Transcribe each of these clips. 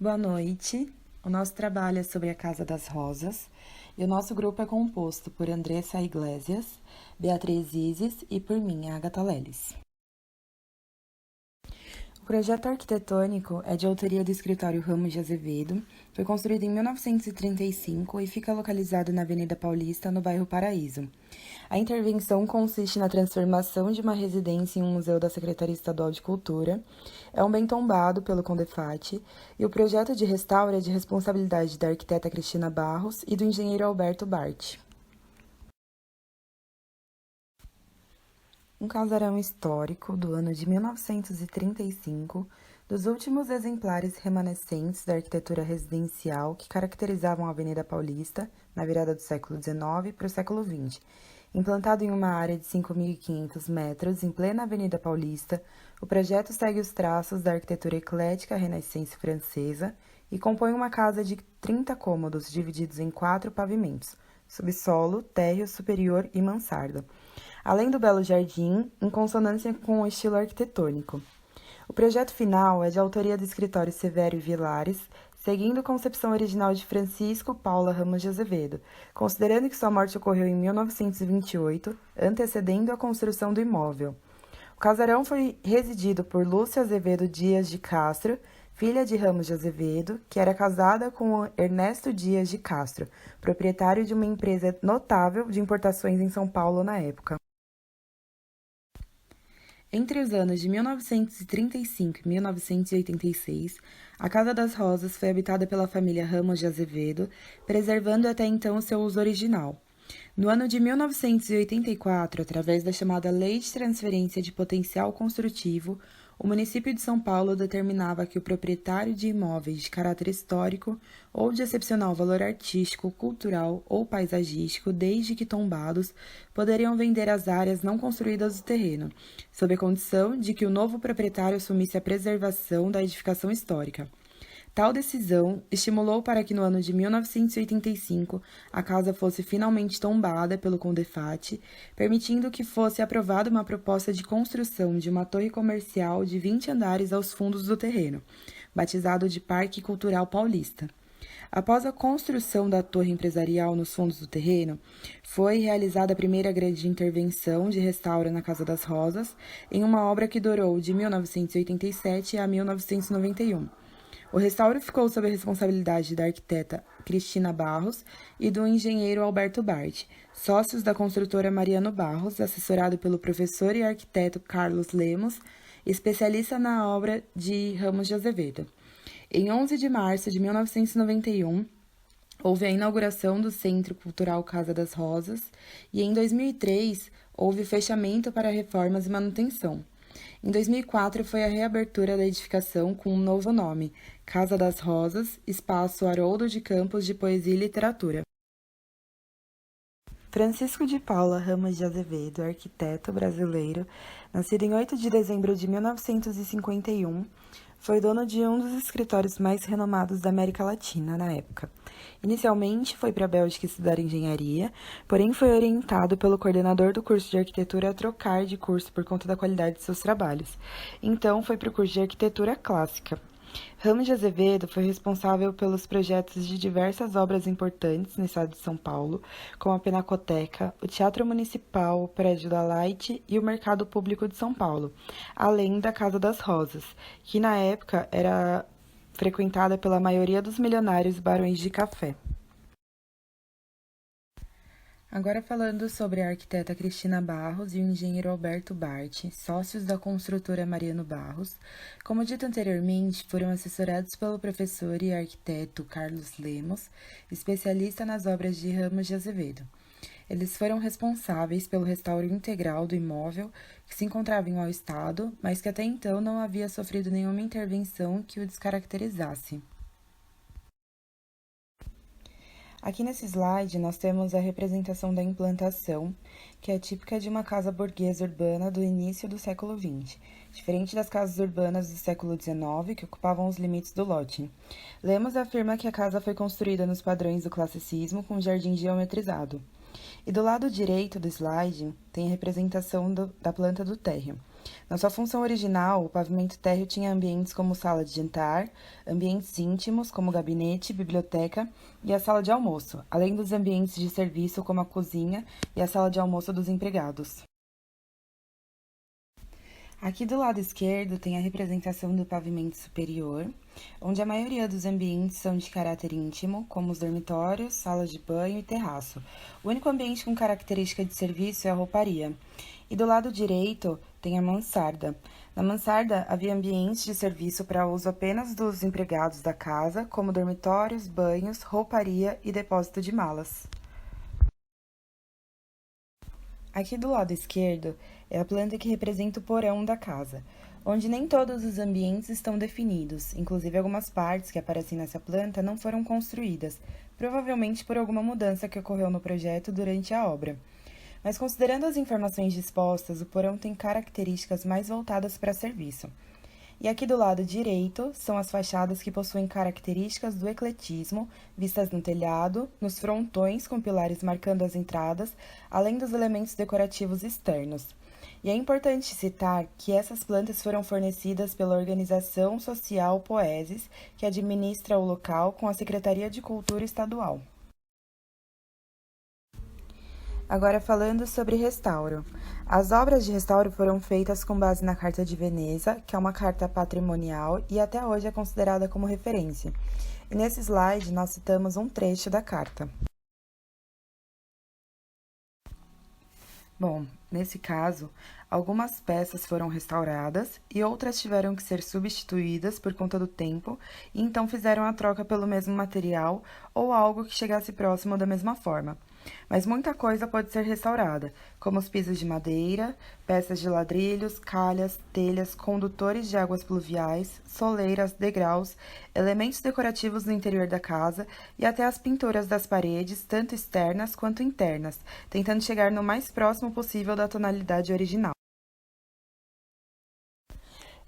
Boa noite. O nosso trabalho é sobre a Casa das Rosas e o nosso grupo é composto por Andressa Iglesias, Beatriz Isis e por mim, Agatha Leles. O projeto arquitetônico é de autoria do escritório Ramos de Azevedo, foi construído em 1935 e fica localizado na Avenida Paulista, no bairro Paraíso. A intervenção consiste na transformação de uma residência em um museu da Secretaria Estadual de Cultura, é um bem tombado pelo Condefat, e o projeto de restauro é de responsabilidade da arquiteta Cristina Barros e do engenheiro Alberto Bart. Um casarão histórico do ano de 1935, dos últimos exemplares remanescentes da arquitetura residencial que caracterizavam a Avenida Paulista na virada do século XIX para o século XX. Implantado em uma área de 5.500 metros, em plena Avenida Paulista, o projeto segue os traços da arquitetura eclética renascença francesa e compõe uma casa de 30 cômodos divididos em 4 pavimentos, subsolo, térreo superior e mansarda, além do belo jardim, em consonância com o estilo arquitetônico. O projeto final é de autoria do escritório Severo e Vilares, seguindo a concepção original de Francisco Paula Ramos de Azevedo, considerando que sua morte ocorreu em 1928, antecedendo a construção do imóvel. O casarão foi residido por Lúcia Azevedo Dias de Castro, filha de Ramos de Azevedo, que era casada com Ernesto Dias de Castro, proprietário de uma empresa notável de importações em São Paulo na época. Entre os anos de 1935 e 1986, a Casa das Rosas foi habitada pela família Ramos de Azevedo, preservando até então o seu uso original. No ano de 1984, através da chamada Lei de Transferência de Potencial Construtivo, o município de São Paulo determinava que o proprietário de imóveis de caráter histórico ou de excepcional valor artístico, cultural ou paisagístico, desde que tombados, poderiam vender as áreas não construídas do terreno, sob a condição de que o novo proprietário assumisse a preservação da edificação histórica. Tal decisão estimulou para que no ano de 1985 a casa fosse finalmente tombada pelo Condefat, permitindo que fosse aprovada uma proposta de construção de uma torre comercial de 20 andares aos fundos do terreno, batizado de Parque Cultural Paulista. Após a construção da torre empresarial nos fundos do terreno, foi realizada a primeira grande intervenção de restauro na Casa das Rosas, em uma obra que durou de 1987 a 1991. O restauro ficou sob a responsabilidade da arquiteta Cristina Barros e do engenheiro Alberto Bart, sócios da construtora Mariano Barros, assessorado pelo professor e arquiteto Carlos Lemos, especialista na obra de Ramos de Azevedo. Em 11 de março de 1991, houve a inauguração do Centro Cultural Casa das Rosas e, em 2003, houve fechamento para reformas e manutenção. Em 2004, foi a reabertura da edificação com um novo nome, Casa das Rosas, Espaço Haroldo de Campos de Poesia e Literatura. Francisco de Paula Ramos de Azevedo, arquiteto brasileiro, nascido em 8 de dezembro de 1951, foi dono de um dos escritórios mais renomados da América Latina na época. Inicialmente foi para a Bélgica estudar engenharia, porém foi orientado pelo coordenador do curso de arquitetura a trocar de curso por conta da qualidade de seus trabalhos. Então foi para o curso de arquitetura clássica. Ramos de Azevedo foi responsável pelos projetos de diversas obras importantes no estado de São Paulo, como a Pinacoteca, o Teatro Municipal, o Prédio da Light e o Mercado Público de São Paulo, além da Casa das Rosas, que na época era frequentada pela maioria dos milionários barões de café. Agora falando sobre a arquiteta Cristina Barros e o engenheiro Alberto Bart, sócios da construtora Mariano Barros, como dito anteriormente, foram assessorados pelo professor e arquiteto Carlos Lemos, especialista nas obras de Ramos de Azevedo. Eles foram responsáveis pelo restauro integral do imóvel, que se encontrava em mau estado, mas que até então não havia sofrido nenhuma intervenção que o descaracterizasse. Aqui nesse slide, nós temos a representação da implantação, que é típica de uma casa burguesa urbana do início do século XX, diferente das casas urbanas do século XIX, que ocupavam os limites do lote. Lemos afirma que a casa foi construída nos padrões do classicismo, com jardim geometrizado. E do lado direito do slide, tem a representação da planta do térreo. Na sua função original, o pavimento térreo tinha ambientes como sala de jantar, ambientes íntimos como gabinete, biblioteca e a sala de almoço, além dos ambientes de serviço como a cozinha e a sala de almoço dos empregados. Aqui do lado esquerdo tem a representação do pavimento superior, onde a maioria dos ambientes são de caráter íntimo, como os dormitórios, salas de banho e terraço. O único ambiente com característica de serviço é a rouparia. E do lado direito tem a mansarda. Na mansarda havia ambientes de serviço para uso apenas dos empregados da casa, como dormitórios, banhos, rouparia e depósito de malas. Aqui do lado esquerdo é a planta que representa o porão da casa, onde nem todos os ambientes estão definidos, inclusive algumas partes que aparecem nessa planta não foram construídas, provavelmente por alguma mudança que ocorreu no projeto durante a obra. Mas considerando as informações dispostas, o porão tem características mais voltadas para serviço. E aqui do lado direito são as fachadas que possuem características do ecletismo, vistas no telhado, nos frontões com pilares marcando as entradas, além dos elementos decorativos externos. E é importante citar que essas plantas foram fornecidas pela Organização Social Poesis, que administra o local com a Secretaria de Cultura Estadual. Agora falando sobre restauro. As obras de restauro foram feitas com base na Carta de Veneza, que é uma carta patrimonial e até hoje é considerada como referência. E nesse slide nós citamos um trecho da carta. Bom, nesse caso, algumas peças foram restauradas e outras tiveram que ser substituídas por conta do tempo e então fizeram a troca pelo mesmo material ou algo que chegasse próximo da mesma forma. Mas muita coisa pode ser restaurada, como os pisos de madeira, peças de ladrilhos, calhas, telhas, condutores de águas pluviais, soleiras, degraus, elementos decorativos no interior da casa e até as pinturas das paredes, tanto externas quanto internas, tentando chegar no mais próximo possível da tonalidade original.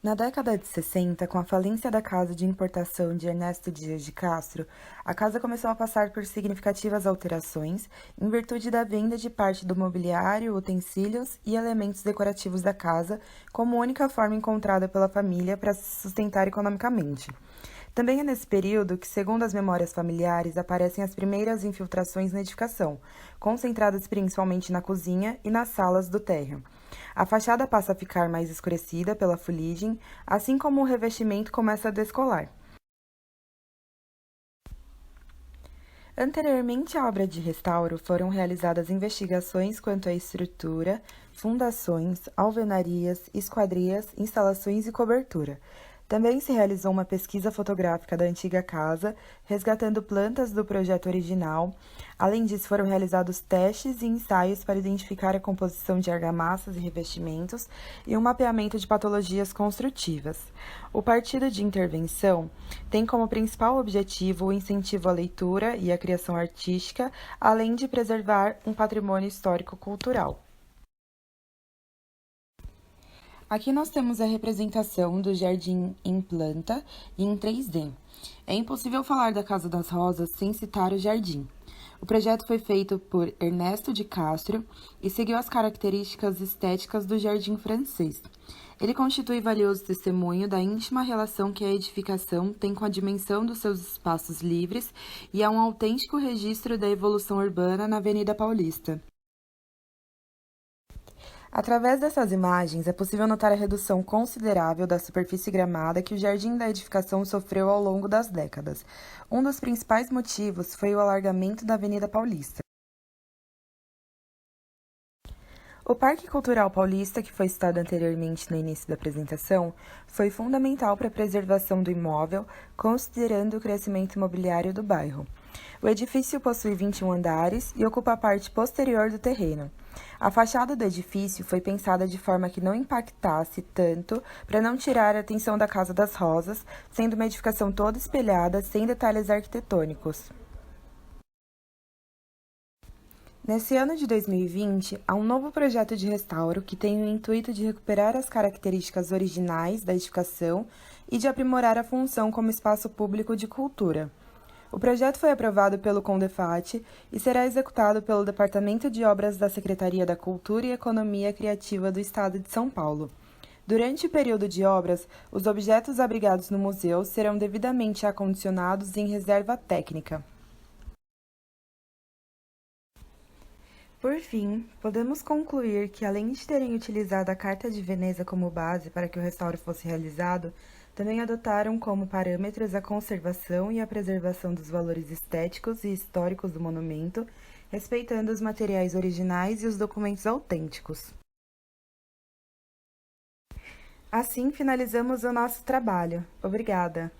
Na década de 60, com a falência da casa de importação de Ernesto Dias de Castro, a casa começou a passar por significativas alterações em virtude da venda de parte do mobiliário, utensílios e elementos decorativos da casa como única forma encontrada pela família para se sustentar economicamente. Também é nesse período que, segundo as memórias familiares, aparecem as primeiras infiltrações na edificação, concentradas principalmente na cozinha e nas salas do térreo. A fachada passa a ficar mais escurecida pela fuligem, assim como o revestimento começa a descolar. Anteriormente à obra de restauro, foram realizadas investigações quanto à estrutura, fundações, alvenarias, esquadrias, instalações e cobertura. Também se realizou uma pesquisa fotográfica da antiga casa, resgatando plantas do projeto original. Além disso, foram realizados testes e ensaios para identificar a composição de argamassas e revestimentos e um mapeamento de patologias construtivas. O partido de intervenção tem como principal objetivo o incentivo à leitura e à criação artística, além de preservar um patrimônio histórico-cultural. Aqui nós temos a representação do jardim em planta e em 3D. É impossível falar da Casa das Rosas sem citar o jardim. O projeto foi feito por Ernesto de Castro e seguiu as características estéticas do jardim francês. Ele constitui valioso testemunho da íntima relação que a edificação tem com a dimensão dos seus espaços livres e é um autêntico registro da evolução urbana na Avenida Paulista. Através dessas imagens, é possível notar a redução considerável da superfície gramada que o jardim da edificação sofreu ao longo das décadas. Um dos principais motivos foi o alargamento da Avenida Paulista. O Parque Cultural Paulista, que foi citado anteriormente no início da apresentação, foi fundamental para a preservação do imóvel, considerando o crescimento imobiliário do bairro. O edifício possui 21 andares e ocupa a parte posterior do terreno. A fachada do edifício foi pensada de forma que não impactasse tanto para não tirar a atenção da Casa das Rosas, sendo uma edificação toda espelhada, sem detalhes arquitetônicos. Nesse ano de 2020, há um novo projeto de restauro que tem o intuito de recuperar as características originais da edificação e de aprimorar a função como espaço público de cultura. O projeto foi aprovado pelo Condefat e será executado pelo Departamento de Obras da Secretaria da Cultura e Economia Criativa do Estado de São Paulo. Durante o período de obras, os objetos abrigados no museu serão devidamente acondicionados em reserva técnica. Por fim, podemos concluir que, além de terem utilizado a Carta de Veneza como base para que o restauro fosse realizado, também adotaram como parâmetros a conservação e a preservação dos valores estéticos e históricos do monumento, respeitando os materiais originais e os documentos autênticos. Assim finalizamos o nosso trabalho. Obrigada!